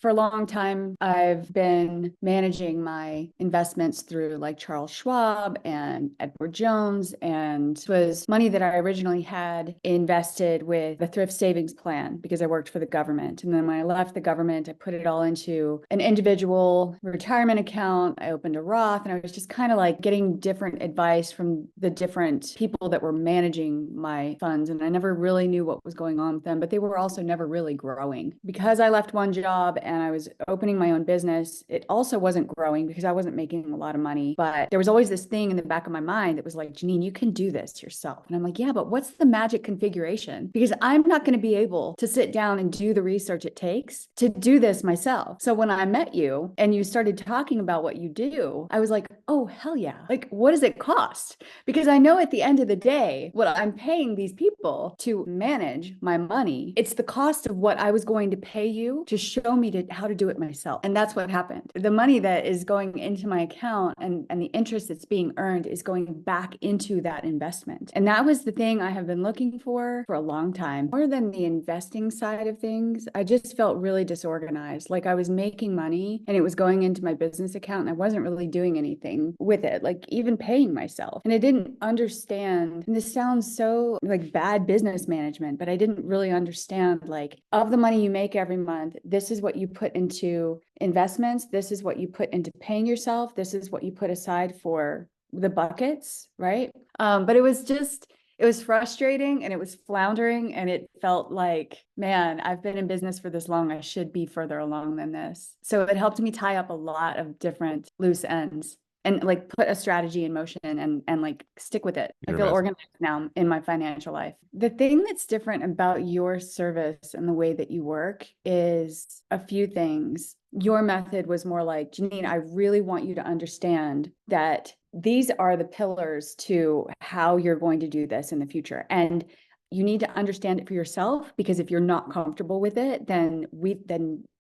For a long time, I've been managing my investments through like Charles Schwab and Edward Jones, and it was money that I originally had invested with the thrift savings plan because I worked for the government. And then when I left the government, I put it all into an individual retirement account. I opened a Roth, and I was just kind of like getting different advice from the different people that were managing my funds. And I never really knew what was going on with them, but they were also never really growing. Because I left one job and I was opening my own business, it also wasn't growing because I wasn't making a lot of money. But there was always this thing in the back of my mind that was like, Janine, you can do this yourself. And I'm like, yeah, but what's the magic configuration? Because I'm not going to be able to sit down and do the research it takes to do this myself. So when I met you and you started talking about what you do, I was like, oh, hell yeah. Like, what does it cost? Because I know at the end of the day, what I'm paying these people to manage my money, it's the cost of what I was going to pay you to show me how to do it myself. And that's what happened. The money that is going into my account and the interest that's being earned is going back into that investment. And that was the thing I have been looking for a long time. More than the investing side of things, I just felt really disorganized. Like I was making money and it was going into my business account and I wasn't really doing anything with it, like even paying myself. And I didn't understand, and this sounds so like bad business management, but I didn't really understand like of the money you make every month, this is what you put into investments, this is what you put into paying yourself, this is what you put aside for the buckets, right? But it was frustrating and it was floundering and it felt like, man, I've been in business for this long. I should be further along than this. So it helped me tie up a lot of different loose ends and like put a strategy in motion and like stick with it. I You're feel amazing. organized now in my financial life. The thing that's different about your service and the way that you work is a few things. Your method was more like, Janine, I really want you to understand that these are the pillars to how you're going to do this in the future. And you need to understand it for yourself, because if you're not comfortable with it, then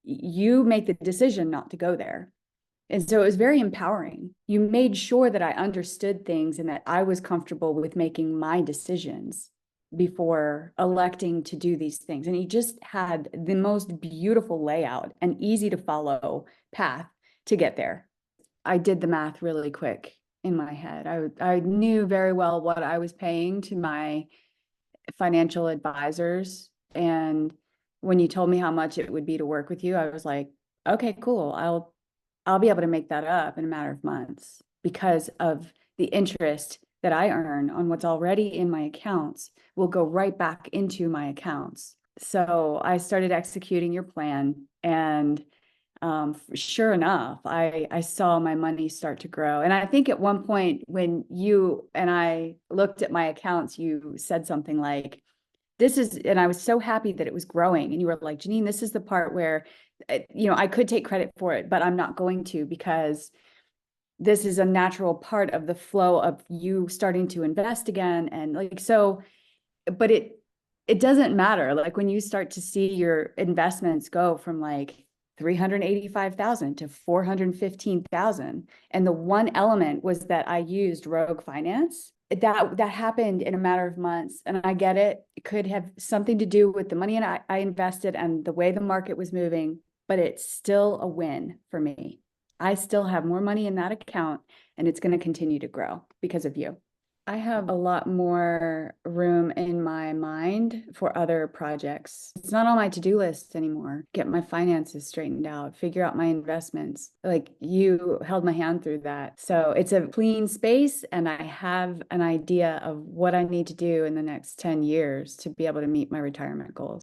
you make the decision not to go there. And so it was very empowering. You made sure that I understood things and that I was comfortable with making my decisions before electing to do these things. And he just had the most beautiful layout and easy to follow path to get there. I did the math really quick in my head. I knew very well what I was paying to my financial advisors. And when you told me how much it would be to work with you, I was like, okay, cool. I'll be able to make that up in a matter of months because of the interest that I earn on what's already in my accounts will go right back into my accounts. So I started executing your plan, and sure enough, I saw my money start to grow. And I think at one point when you and I looked at my accounts, you said something like, this is, and I was so happy that it was growing. And you were like, Janine, this is the part where, I could take credit for it, but I'm not going to, because this is a natural part of the flow of you starting to invest again. And like, so, but it doesn't matter. Like when you start to see your investments go from like 385,000 to 415,000. And the one element was that I used Rogue Finance. That happened in a matter of months. And I get it. It could have something to do with the money I invested and the way the market was moving, but it's still a win for me. I still have more money in that account and it's going to continue to grow because of you. I have a lot more room in my mind for other projects. It's not on my to-do list anymore. Get my finances straightened out, figure out my investments. Like you held my hand through that. So it's a clean space, and I have an idea of what I need to do in the next 10 years to be able to meet my retirement goals.